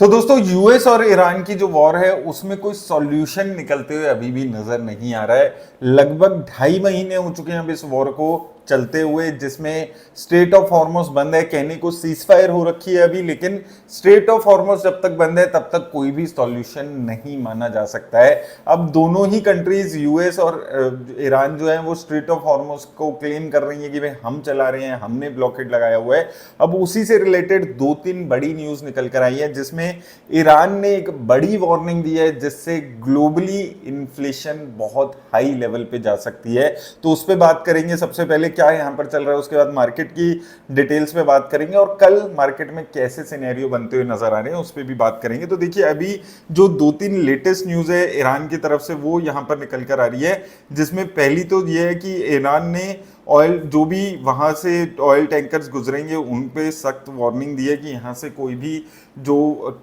तो दोस्तों यूएस और ईरान की जो वॉर है उसमें कोई सॉल्यूशन निकलते हुए अभी भी नजर नहीं आ रहा है। लगभग 2.5 महीने हो चुके हैं अब इस वॉर को चलते हुए, जिसमें स्ट्रेट ऑफ हॉर्मोस बंद है। कहने को सीज फायर हो रखी है अभी, लेकिन स्ट्रेट ऑफ हॉर्मोस जब तक बंद है तब तक कोई भी सॉल्यूशन नहीं माना जा सकता है। अब दोनों ही कंट्रीज यूएस और ईरान जो है वो स्ट्रेट ऑफ हॉर्मोस को क्लेम कर रही है कि भाई हम चला रहे हैं, हमने ब्लॉकेड लगाया हुआ है। अब उसी से रिलेटेड 2-3 बड़ी न्यूज निकल कर आई है, जिसमें ईरान ने एक बड़ी वार्निंग दी है जिससे ग्लोबली इन्फ्लेशन बहुत हाई लेवल पे जा सकती है। तो उस पर बात करेंगे सबसे पहले क्या यहां पर चल रहा है, उसके बाद मार्केट की डिटेल्स में बात करेंगे और कल मार्केट में कैसे सिनेरियो बनते हुए नजर आ रहे हैं उस पर भी बात करेंगे। तो देखिए अभी जो 2-3 लेटेस्ट न्यूज है ईरान की तरफ से वो यहां पर निकल कर आ रही है, जिसमें पहली तो ये है कि ईरान ने ऑयल जो भी वहां से ऑयल टैंकर्स गुजरेंगे उन पे सख्त वार्निंग दी है कि यहाँ से कोई भी जो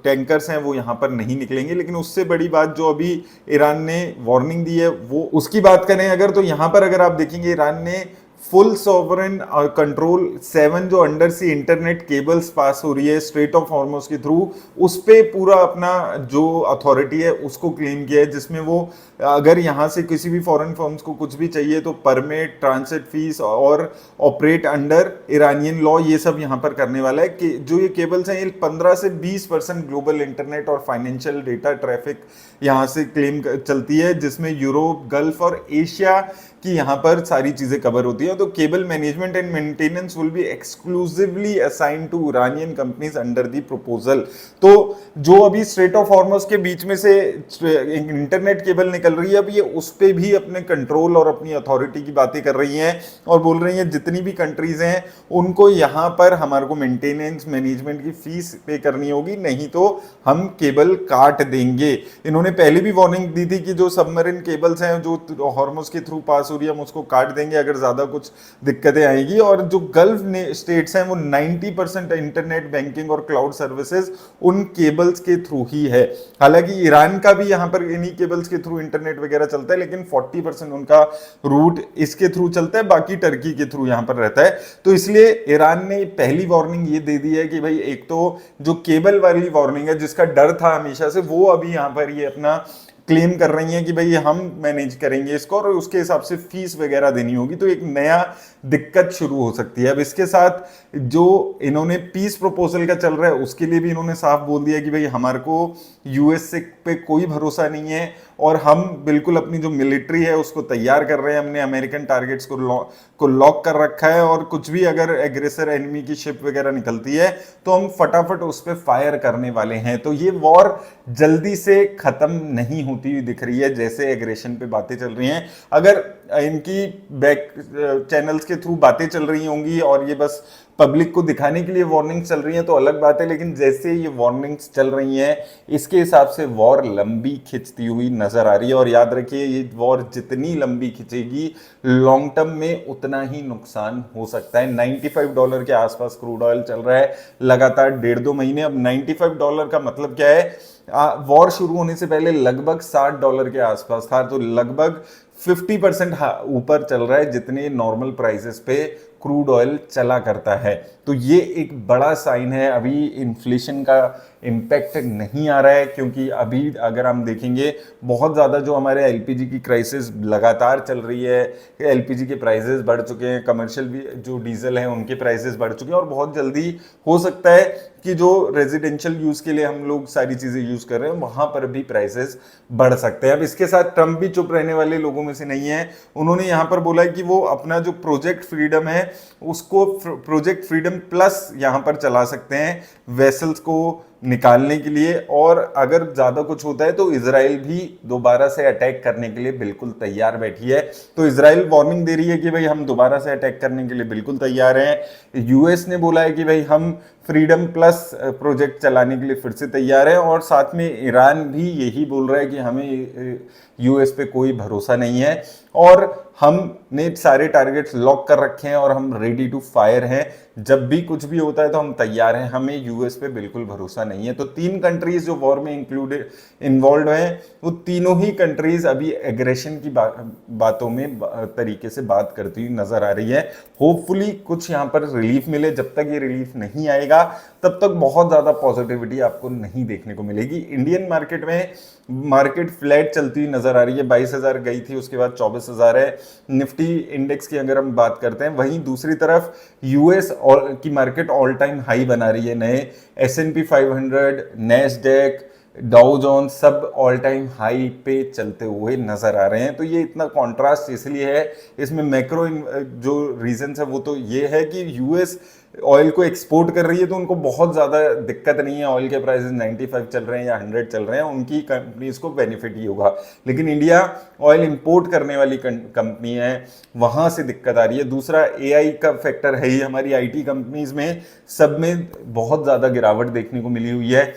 टैंकर्स हैं वो यहाँ पर नहीं निकलेंगे। लेकिन उससे बड़ी बात जो अभी ईरान ने वार्निंग दी है वो उसकी बात करें अगर, तो यहाँ पर अगर आप देखेंगे ईरान ने फुल सॉवरेन कंट्रोल 7 जो अंडर सी इंटरनेट केबल्स पास हो रही है स्ट्रेट ऑफ हॉर्मोस के थ्रू, उस पे पूरा अपना जो अथॉरिटी है उसको क्लेम किया है, जिसमें वो अगर यहाँ से किसी भी फॉरेन फर्म्स को कुछ भी चाहिए तो परमिट, ट्रांसिट फीस और ऑपरेट अंडर ईरानियन लॉ ये सब यहाँ पर करने वाला है। कि जो ये केबल्स हैं ये 15 से 20% ग्लोबल इंटरनेट और फाइनेंशियल डेटा ट्रैफिक यहाँ से क्लेम चलती है, जिसमें यूरोप, गल्फ और एशिया कि यहाँ पर सारी चीजें कवर होती हैं। तो cable management and maintenance will be exclusively assigned to Iranian companies under the proposal. तो जो अभी स्ट्रेट ऑफ हॉर्मस के बीच में से इंटरनेट केबल निकल रही है, अब ये उस पे भी अपने कंट्रोल और अपनी अथॉरिटी की बातें कर रही हैं और बोल रही हैं जितनी भी कंट्रीज हैं उनको यहाँ पर हमारे को मेंटेनेंस मैनेजमेंट की फीस पे करनी होगी, नहीं तो हम केबल काट देंगे। इन्होंने पहले भी वार्निंग दी थी कि जो सबमरीन केबल्स हैं जो हॉर्मस के थ्रू पास हो रही है हम उसको काट देंगे अगर ज्यादा कुछ दिक्कतें आएगी। और जो गल्फ स्टेट्स हैं वो 90% इंटरनेट, बैंकिंग और क्लाउड सर्विसेज उन केबल्स के थ्रू ही है। हालांकि ईरान का भी यहाँ पर इन्हीं केबल्स के थ्रू इंटरनेट वगैरह चलता है, लेकिन 40% उनका रूट इसके थ्रू चलता है, बाकी टर्की के थ्रू यहाँ पर रहता है। तो इसलिए ईरान ने पहली वार्निंग ये दे दी है कि भाई एक तो जो केबल वाली वार्निंग है जिसका डर था हमेशा से, वो अभी यहाँ पर ये अपना क्लेम कर रही हैं कि भाई हम मैनेज करेंगे इसको और उसके हिसाब से फीस वगैरह देनी होगी। तो एक नया दिक्कत शुरू हो सकती है। अब इसके साथ जो इन्होंने पीस प्रपोजल का चल रहा है उसके लिए भी इन्होंने साफ बोल दिया कि भाई हमारे को यूएस से पे कोई भरोसा नहीं है और हम बिल्कुल अपनी जो मिलिट्री है उसको तैयार कर रहे हैं। हमने अमेरिकन टारगेट्स को लॉक कर रखा है और कुछ भी अगर एग्रेसर एनिमी की शिप वगैरह निकलती है तो हम फटाफट उस पर फायर करने वाले हैं। तो ये वॉर जल्दी से खत्म नहीं होती हुई दिख रही है जैसे एग्रेशन पे बातें चल रही हैं। अगर इनकी बैक चैनल्स के थ्रू बातें चल रही होंगी और ये बस पब्लिक को दिखाने के लिए वार्निंग्स चल रही हैं तो अलग बात है, लेकिन जैसे ये वार्निंग्स चल रही हैं इसके हिसाब से वॉर लंबी खिंचती हुई नजर आ रही है। और याद रखिए ये वॉर जितनी लंबी खिंचेगी लॉन्ग टर्म में उतना ही नुकसान हो सकता है। $95 के आसपास क्रूड ऑयल चल रहा है लगातार 1.5-2 महीने। अब $95 का मतलब क्या है, वॉर शुरू होने से पहले लगभग $60 के आसपास था, तो लगभग 50% ऊपर चल रहा है जितने नॉर्मल प्राइसेस पे क्रूड ऑयल चला करता है। तो ये एक बड़ा साइन है। अभी इन्फ्लेशन का इम्पैक्ट नहीं आ रहा है क्योंकि अभी अगर हम देखेंगे बहुत ज़्यादा जो हमारे एलपीजी की क्राइसिस लगातार चल रही है, एलपीजी के प्राइसेस बढ़ चुके हैं, कमर्शियल भी जो डीजल हैं उनके प्राइसेस बढ़ चुके हैं और बहुत जल्दी हो सकता है कि जो रेजिडेंशियल यूज़ के लिए हम लोग सारी चीज़ें यूज़ कर रहे हैं वहाँ पर भी प्राइसेस बढ़ सकते हैं। अब इसके साथ ट्रंप भी चुप रहने वाले लोगों में से नहीं है। उन्होंने यहाँ पर बोला है कि वो अपना जो प्रोजेक्ट फ्रीडम है उसको प्रोजेक्ट फ्रीडम प्लस यहाँ पर चला सकते हैं वेसल्स को निकालने के लिए, और अगर ज्यादा कुछ होता है तो इजराइल भी दोबारा से अटैक करने के लिए बिल्कुल तैयार बैठी है। तो इजराइल वार्निंग दे रही है कि भाई हम दोबारा से अटैक करने के लिए बिल्कुल तैयार हैं। यूएस ने बोला है कि भाई हम फ्रीडम प्लस प्रोजेक्ट चलाने के लिए फिर से तैयार है, और साथ में ईरान भी यही बोल रहा है कि हमें यूएस पे कोई भरोसा नहीं है और हमने सारे टारगेट्स लॉक कर रखे हैं और हम रेडी टू फायर हैं। जब भी कुछ भी होता है तो हम तैयार हैं, हमें यूएस पे बिल्कुल भरोसा नहीं है। तो 3 कंट्रीज जो वॉर में इन्वॉल्व हैं वो तीनों ही कंट्रीज अभी एग्रेशन की बातों में तरीके से बात करती हुई नजर आ रही है। होपफुली कुछ यहाँ पर रिलीफ मिले। जब तक ये रिलीफ नहीं आएगा आएगा तब तक बहुत ज़्यादा पॉजिटिविटी आपको नहीं देखने को मिलेगी। इंडियन मार्केट में मार्केट फ्लैट चलती हुई नजर आ रही है, 22,000 गई थी, उसके बाद 24,000 है। निफ्टी इंडेक्स की अगर हम बात करते हैं, वहीं दूसरी तरफ यूएस की मार्केट ऑल टाइम हाई बना रही है। नए S&P 500, नैस्डैक, डाउ जोन्स सब ऑल टाइम हाई पे चलते हुए नजर आ रहे हैं। तो ये इतना कॉन्ट्रास्ट इसलिए है, इसमें मैक्रो जो रीजंस है वो तो ये है कि यूएस ऑयल को एक्सपोर्ट कर रही है, तो उनको बहुत ज़्यादा दिक्कत नहीं है। ऑयल के प्राइसेस 95 चल रहे हैं या 100 चल रहे हैं, उनकी कंपनीज को बेनिफिट ही होगा। लेकिन इंडिया ऑयल इंपोर्ट करने वाली कंपनी है, वहाँ से दिक्कत आ रही है। दूसरा एआई का फैक्टर है ही, हमारी आईटी कंपनीज में सब में बहुत ज़्यादा गिरावट देखने को मिली हुई है।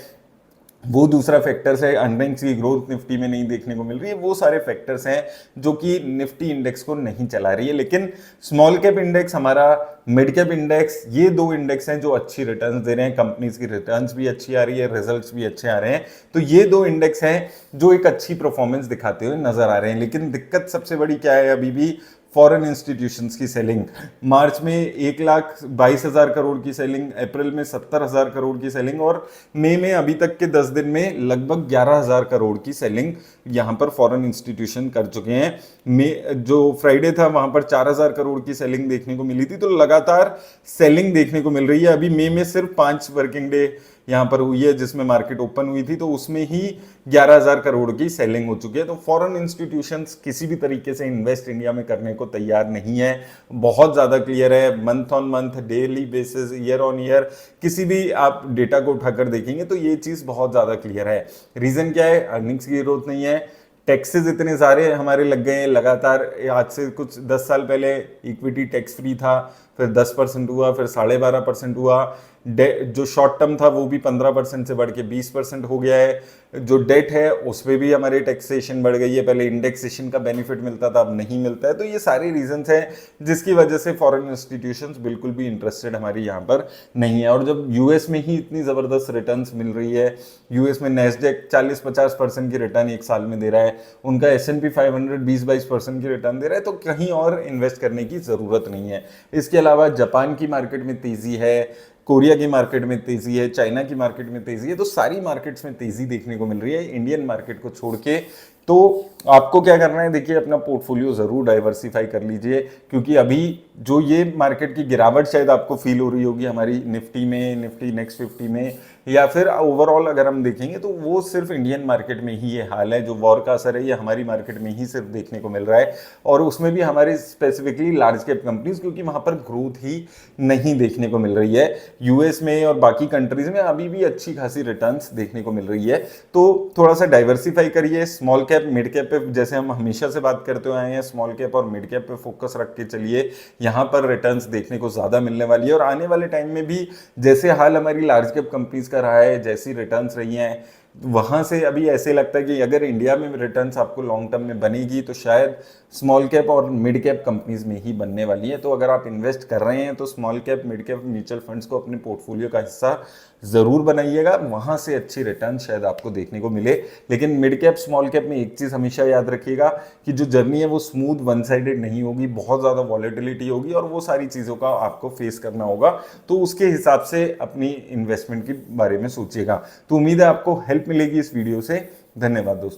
वो दूसरा फैक्टर्स है। अर्निंग्स की ग्रोथ निफ्टी में नहीं देखने को मिल रही है। वो सारे फैक्टर्स हैं जो कि निफ्टी इंडेक्स को नहीं चला रही है। लेकिन स्मॉल कैप इंडेक्स, हमारा मिड कैप इंडेक्स, ये दो इंडेक्स हैं जो अच्छी रिटर्न्स दे रहे हैं। कंपनीज की रिटर्न्स भी अच्छी आ रही है, रिजल्ट्स भी अच्छे आ रहे हैं। तो ये दो इंडेक्स हैं जो एक अच्छी परफॉर्मेंस दिखाते हुए नजर आ रहे हैं। लेकिन दिक्कत सबसे बड़ी क्या है, अभी भी फॉरेन इंस्टीट्यूशंस की सेलिंग। मार्च में 1,22,000 करोड़ की सेलिंग, अप्रैल में 70,000 करोड़ की सेलिंग, और मई में अभी तक के 10 दिन में लगभग 11,000 करोड़ की सेलिंग यहां पर फॉरेन इंस्टीट्यूशन कर चुके हैं। जो फ्राइडे था वहां पर 4,000 करोड़ की सेलिंग देखने को मिली थी। तो लगातार सेलिंग देखने को मिल रही है। अभी मई में सिर्फ 5 वर्किंग डे यहां पर हुई है जिसमें मार्केट ओपन हुई थी, तो उसमें ही 11,000 करोड़ की सेलिंग हो चुकी है। तो फॉरेन इंस्टीट्यूशंस किसी भी तरीके से इन्वेस्ट इंडिया में करने को तैयार नहीं है। बहुत ज़्यादा क्लियर है, month on month, daily basis, year on year, किसी भी आप डेटा को उठाकर देखेंगे तो ये चीज़ बहुत ज़्यादा क्लियर है। रीज़न क्या है? अर्निंग्स की ग्रोथ नहीं है, टैक्सेस इतने सारे हमारे लग गए हैं लगातार। आज से कुछ 10 साल पहले इक्विटी टैक्स फ्री था, फिर 10% हुआ, फिर 12.5% हुआ। जो शॉर्ट टर्म था वो भी 15% से बढ़ के 20% हो गया है। जो डेट है उस पर भी हमारी टैक्सेशन बढ़ गई है। पहले इंडेक्सेशन का बेनिफिट मिलता था, अब नहीं मिलता है। तो ये सारी रीजंस हैं जिसकी वजह से फॉरेन इंस्टीट्यूशंस बिल्कुल भी इंटरेस्टेड हमारी यहाँ पर नहीं है। और जब यूएस में ही इतनी ज़बरदस्त रिटर्न्स मिल रही है, यूएस में नैस्डैक 40-50% की रिटर्न एक साल में दे रहा है, उनका S&P 500 20-22% की रिटर्न दे रहा है, तो कहीं और इन्वेस्ट करने की ज़रूरत नहीं है। इसके अलावा जापान की मार्केट में तेज़ी है, कोरिया की मार्केट में तेजी है, चाइना की मार्केट में तेजी है। तो सारी मार्केट्स में तेजी देखने को मिल रही है इंडियन मार्केट को छोड़ के। तो आपको क्या करना है, देखिए अपना पोर्टफोलियो जरूर डाइवर्सिफाई कर लीजिए, क्योंकि अभी जो ये मार्केट की गिरावट शायद आपको फील हो रही होगी हमारी निफ्टी में, निफ्टी नेक्स्ट 50 में, या फिर ओवरऑल अगर हम देखेंगे तो वो सिर्फ इंडियन मार्केट में ही ये हाल है। जो वॉर का असर है ये हमारी मार्केट में ही सिर्फ देखने को मिल रहा है, और उसमें भी हमारे स्पेसिफिकली लार्ज कैप कंपनीज, क्योंकि वहां पर ग्रोथ ही नहीं देखने को मिल रही है। यूएस में और बाकी कंट्रीज में अभी भी अच्छी खासी रिटर्न्स देखने को मिल रही है। तो थोड़ा सा डाइवर्सिफाई करिए, स्मॉल कैप मिड कैप पे, जैसे हम हमेशा से बात करते हुए आए हैं, स्मॉल कैप और मिड कैप पे फोकस रख के चलिए। यहाँ पर रिटर्न्स देखने को ज्यादा मिलने वाली है, और आने वाले टाइम में भी जैसे हाल हमारी लार्ज कैप कंपनीज का रहा है, जैसी रिटर्न्स रही हैं, वहां से अभी ऐसे लगता है कि अगर इंडिया में रिटर्न्स आपको लॉन्ग टर्म में बनेगी तो शायद स्मॉल कैप और मिड कैप कंपनीज में ही बनने वाली है। तो अगर आप इन्वेस्ट कर रहे हैं तो small cap mid cap mutual funds को अपने पोर्टफोलियो का हिस्सा जरूर बनाइएगा, वहां से अच्छी रिटर्न शायद आपको देखने को मिले। लेकिन मिड कैप स्मॉल कैप में एक चीज हमेशा याद रखिएगा कि जो जर्नी है वो स्मूथ वन साइडेड नहीं होगी, बहुत ज्यादा वॉलेटिलिटी होगी, और वो सारी चीजों का आपको फेस करना होगा। तो उसके हिसाब से अपनी इन्वेस्टमेंट के बारे में सोचिएगा। तो उम्मीद है आपको हेल्प मिलेगी इस वीडियो से। धन्यवाद दोस्तों।